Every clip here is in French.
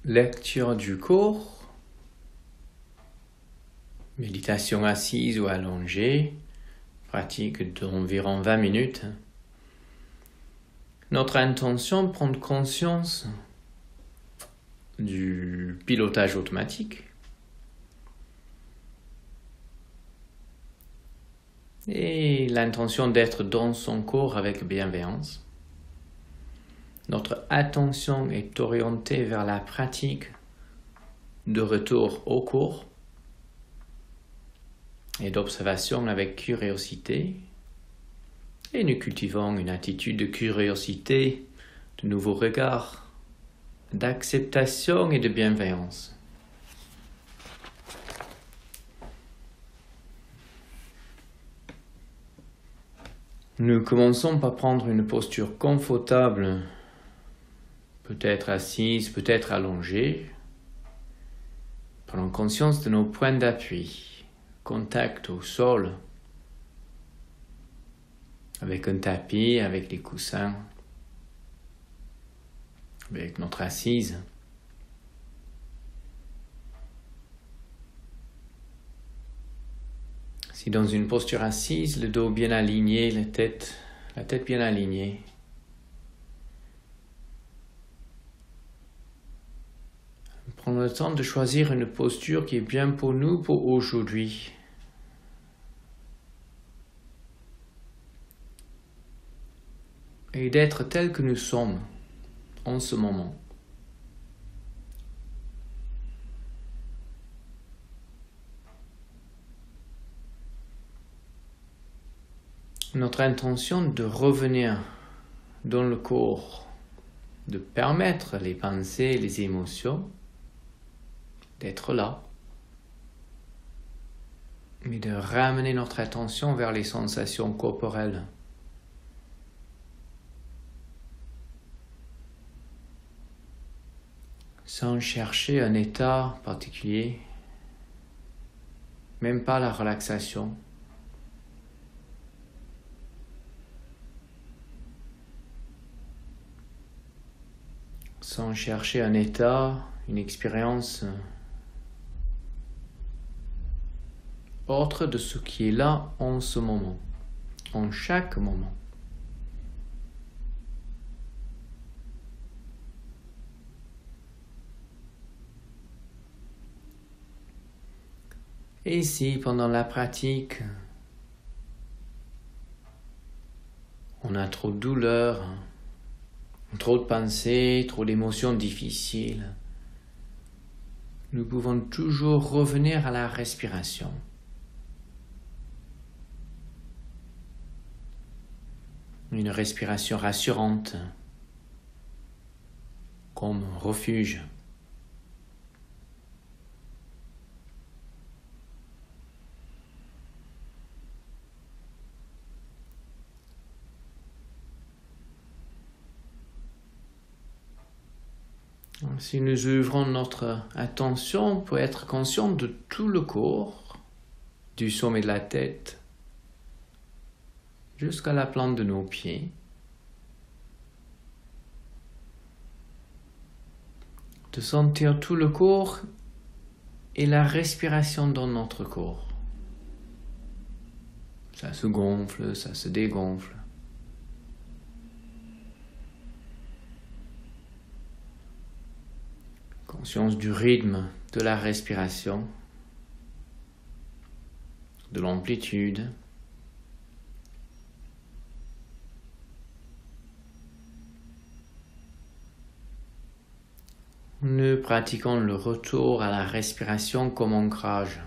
Lecture du cours, méditation assise ou allongée, pratique d'environ 20 minutes. Notre intention, prendre conscience du pilotage automatique et l'intention d'être dans son corps avec bienveillance. Notre attention est orientée vers la pratique de retour au cours et d'observation avec curiosité. Et nous cultivons une attitude de curiosité, de nouveaux regards, d'acceptation et de bienveillance. Nous commençons par prendre une posture confortable, peut-être assise, peut-être allongée. Prenons conscience de nos points d'appui, contact au sol, avec un tapis, avec des coussins, avec notre assise. Si dans une posture assise, le dos bien aligné, la tête bien alignée, prendre le temps de choisir une posture qui est bien pour nous, pour aujourd'hui. Et d'être tel que nous sommes en ce moment. Notre intention de revenir dans le corps, de permettre les pensées, les émotions, d'être là, mais de ramener notre attention vers les sensations corporelles. Sans chercher un état particulier, même pas la relaxation. Sans chercher un état, une expérience autre de ce qui est là en ce moment, en chaque moment. Et si pendant la pratique, on a trop de douleur, trop de pensées, trop d'émotions difficiles, nous pouvons toujours revenir à la respiration. Une respiration rassurante, comme refuge. Si nous ouvrons notre attention pour être conscient de tout le corps, du sommet de la tête jusqu'à la plante de nos pieds, de sentir tout le corps et la respiration dans notre corps. Ça se gonfle, ça se dégonfle. Conscience du rythme de la respiration, de l'amplitude. Nous pratiquons le retour à la respiration comme ancrage.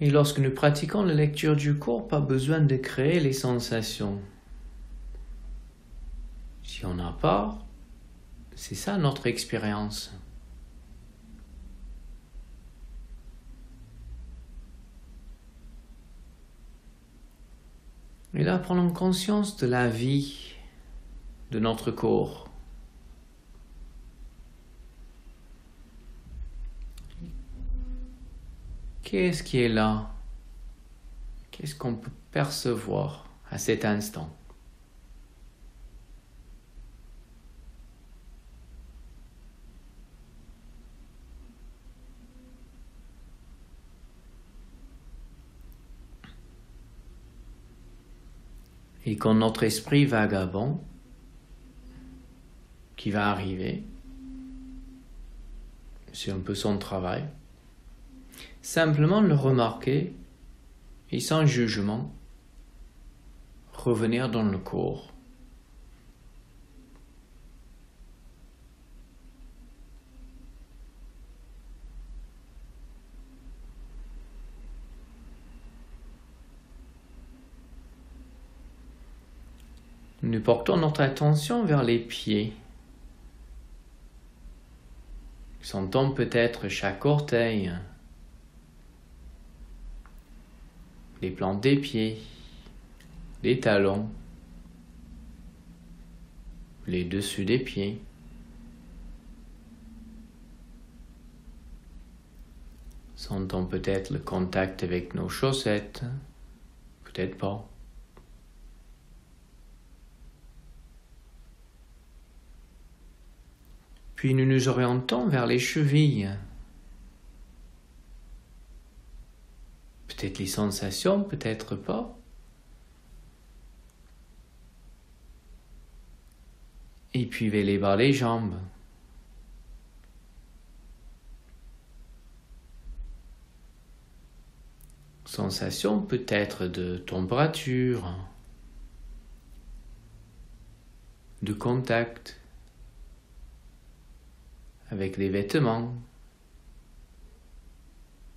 Et lorsque nous pratiquons la lecture du corps, pas besoin de créer les sensations. Si on n'a pas, c'est ça notre expérience. Et là, prenons conscience de la vie de notre corps. Qu'est-ce qui est là? Qu'est-ce qu'on peut percevoir à cet instant? Et quand notre esprit vagabond, qui va arriver, c'est un peu son travail, simplement le remarquer et sans jugement, revenir dans le corps. Nous portons notre attention vers les pieds. Sentons peut-être chaque orteil, les plantes des pieds, les talons, les dessus des pieds. Sentons peut-être le contact avec nos chaussettes, peut-être pas. Puis nous nous orientons vers les chevilles. Peut-être les sensations, peut-être pas. Et puis les bas des jambes. Sensation peut-être de température, de contact avec les vêtements,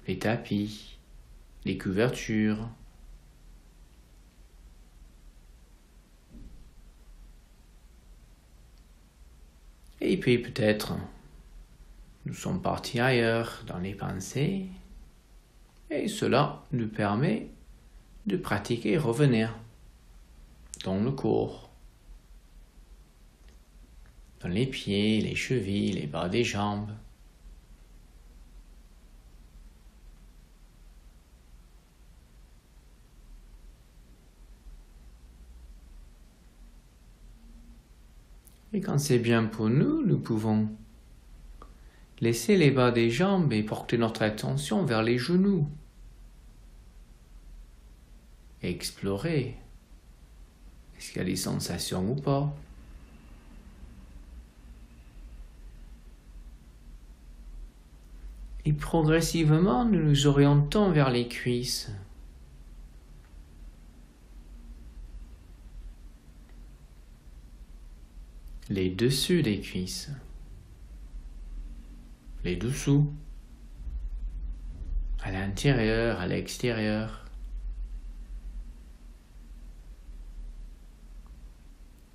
les tapis, les couvertures. Et puis peut-être nous sommes partis ailleurs dans les pensées et cela nous permet de pratiquer et revenir dans le corps, dans les pieds, les chevilles, les bas des jambes. Et quand c'est bien pour nous, nous pouvons laisser les bas des jambes et porter notre attention vers les genoux. Et explorer. Est-ce qu'il y a des sensations ou pas? Et progressivement, nous nous orientons vers les cuisses. Les dessus des cuisses. Les dessous. À l'intérieur, à l'extérieur.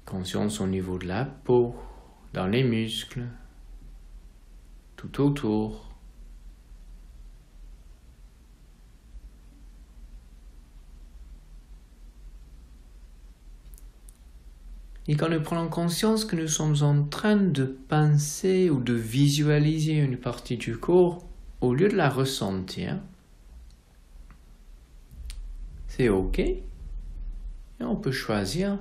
Conscience au niveau de la peau, dans les muscles, tout autour. Et quand nous prenons conscience que nous sommes en train de penser ou de visualiser une partie du corps, au lieu de la ressentir, c'est OK. Et on peut choisir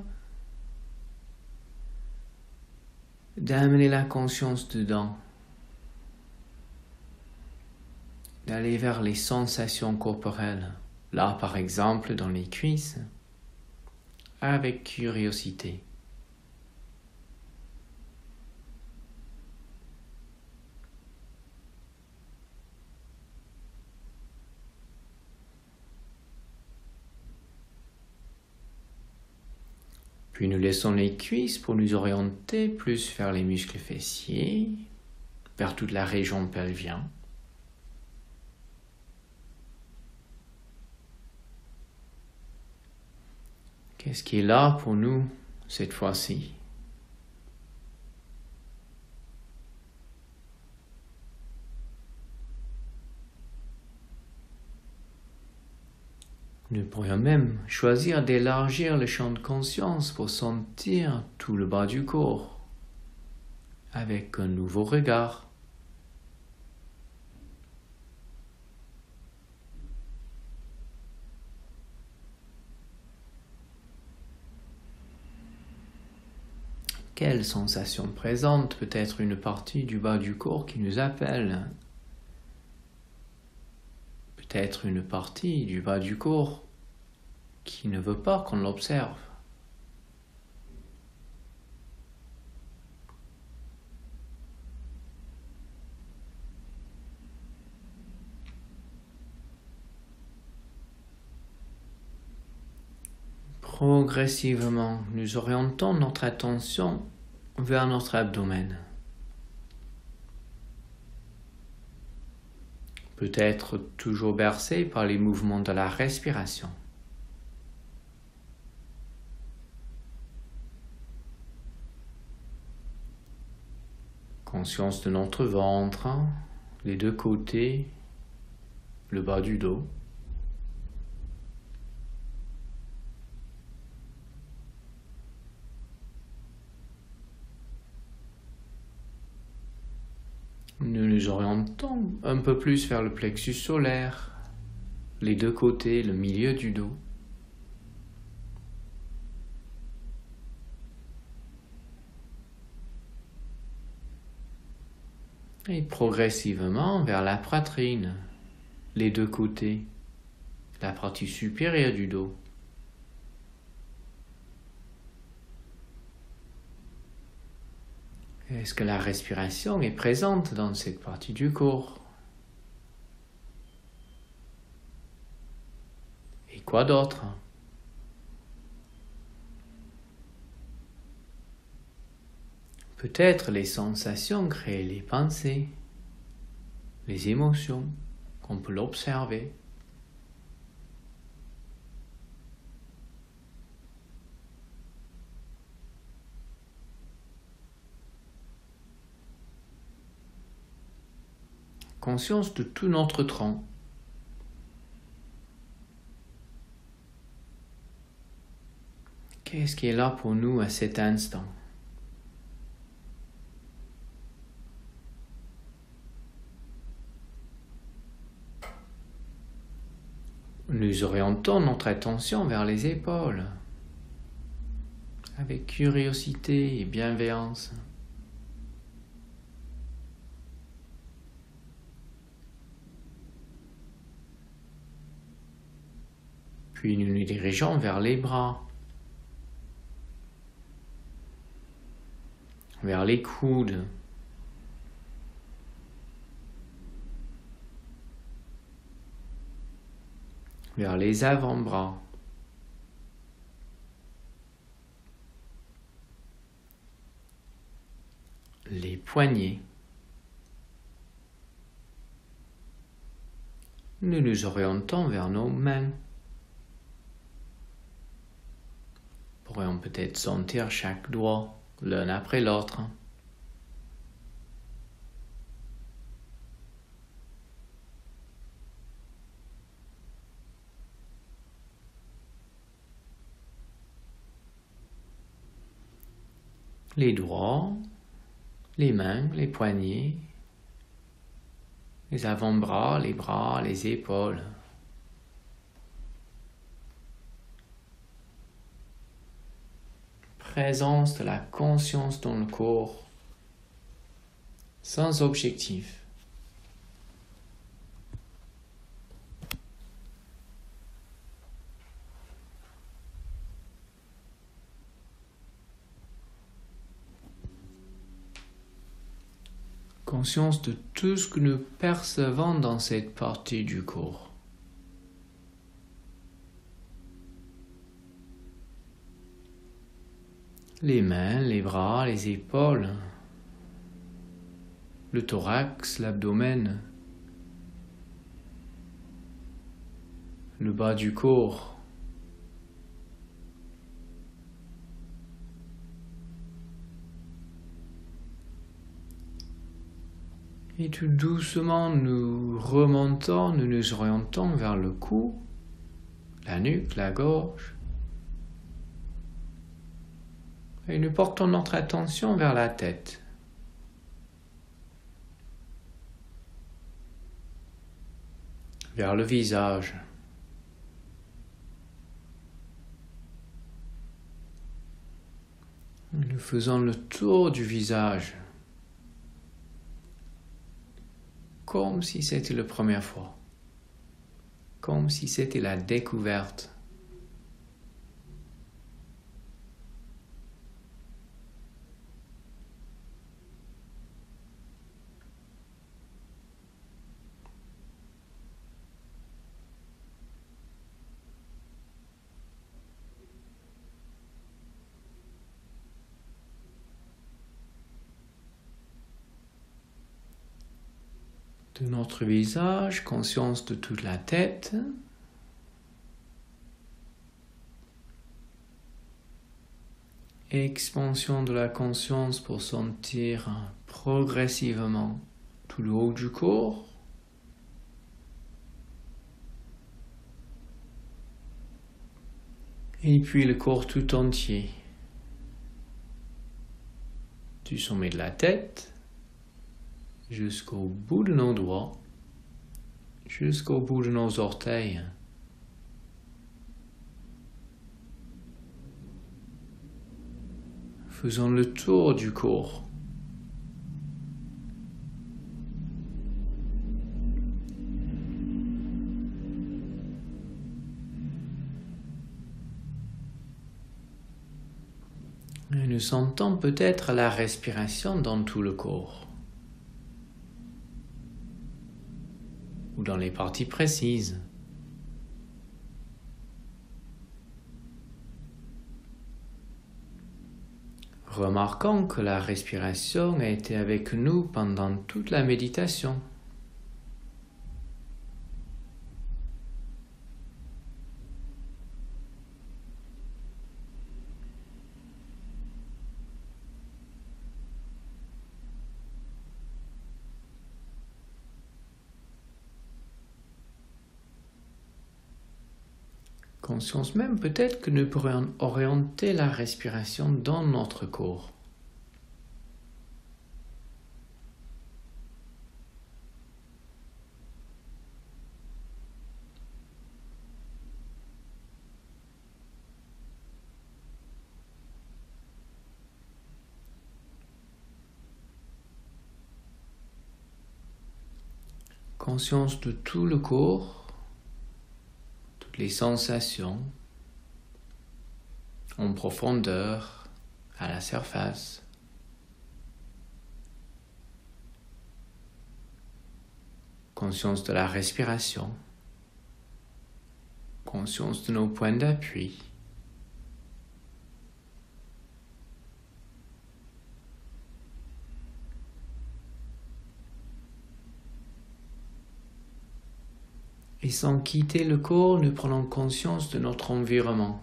d'amener la conscience dedans, d'aller vers les sensations corporelles. Là, par exemple, dans les cuisses, avec curiosité. Puis nous laissons les cuisses pour nous orienter plus vers les muscles fessiers, vers toute la région pelvienne. Qu'est-ce qui est là pour nous cette fois-ci? Nous pourrions même choisir d'élargir le champ de conscience pour sentir tout le bas du corps avec un nouveau regard. Quelle sensation présente? Peut-être une partie du bas du corps qui nous appelle. Peut-être une partie du bas du corps qui ne veut pas qu'on l'observe. Progressivement, nous orientons notre attention vers notre abdomen. Peut-être toujours bercé par les mouvements de la respiration. Conscience de notre ventre, les deux côtés, le bas du dos. Nous nous orientons un peu plus vers le plexus solaire, les deux côtés, le milieu du dos. Et progressivement vers la poitrine, les deux côtés, la partie supérieure du dos. Est-ce que la respiration est présente dans cette partie du corps? Et quoi d'autre? Peut-être les sensations créent les pensées, les émotions, qu'on peut l'observer. Conscience de tout notre tronc. Qu'est-ce qui est là pour nous à cet instant? Nous orientons notre attention vers les épaules, avec curiosité et bienveillance. Puis nous nous dirigeons vers les bras, vers les coudes, vers les avant-bras, les poignets. Nous nous orientons vers nos mains. Pourrions peut-être sentir chaque doigt l'un après l'autre. Les doigts, les mains, les poignets, les avant-bras, les bras, les épaules. Présence de la conscience dans le corps, sans objectif. Conscience de tout ce que nous percevons dans cette partie du corps. Les mains, les bras, les épaules, le thorax, l'abdomen, le bas du corps. Et tout doucement, nous remontons, nous nous orientons vers le cou, la nuque, la gorge. Et nous portons notre attention vers la tête. Vers le visage. Nous Nous faisons le tour du visage, comme si c'était la première fois, comme si c'était la découverte. De notre visage, conscience de toute la tête. Expansion de la conscience pour sentir progressivement tout le haut du corps. Et puis le corps tout entier. Du sommet de la tête jusqu'au bout de nos doigts, jusqu'au bout de nos orteils. Faisons le tour du corps. Et nous sentons peut-être la respiration dans tout le corps. Ou dans les parties précises. Remarquons que la respiration a été avec nous pendant toute la méditation. Conscience même peut-être que nous pourrions orienter la respiration dans notre corps. Conscience de tout le corps. Les sensations en profondeur, à la surface. Conscience de la respiration. Conscience de nos points d'appui. Et sans quitter le corps, nous prenons conscience de notre environnement.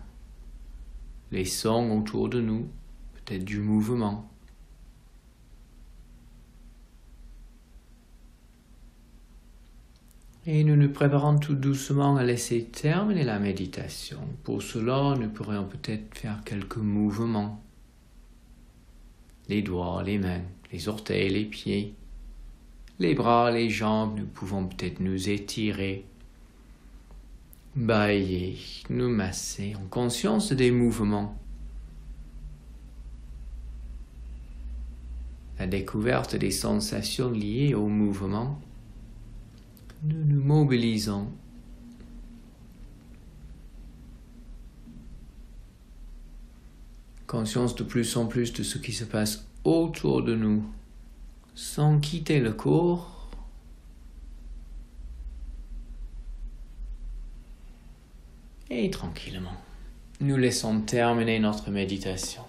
Les sons autour de nous, peut-être du mouvement. Et nous nous préparons tout doucement à laisser terminer la méditation. Pour cela, nous pourrions peut-être faire quelques mouvements. Les doigts, les mains, les orteils, les pieds, les bras, les jambes, nous pouvons peut-être nous étirer. Bailler, nous masser en conscience des mouvements. La découverte des sensations liées au mouvement. Nous nous mobilisons. Conscience de plus en plus de ce qui se passe autour de nous, sans quitter le corps. Et tranquillement, nous laissons terminer notre méditation.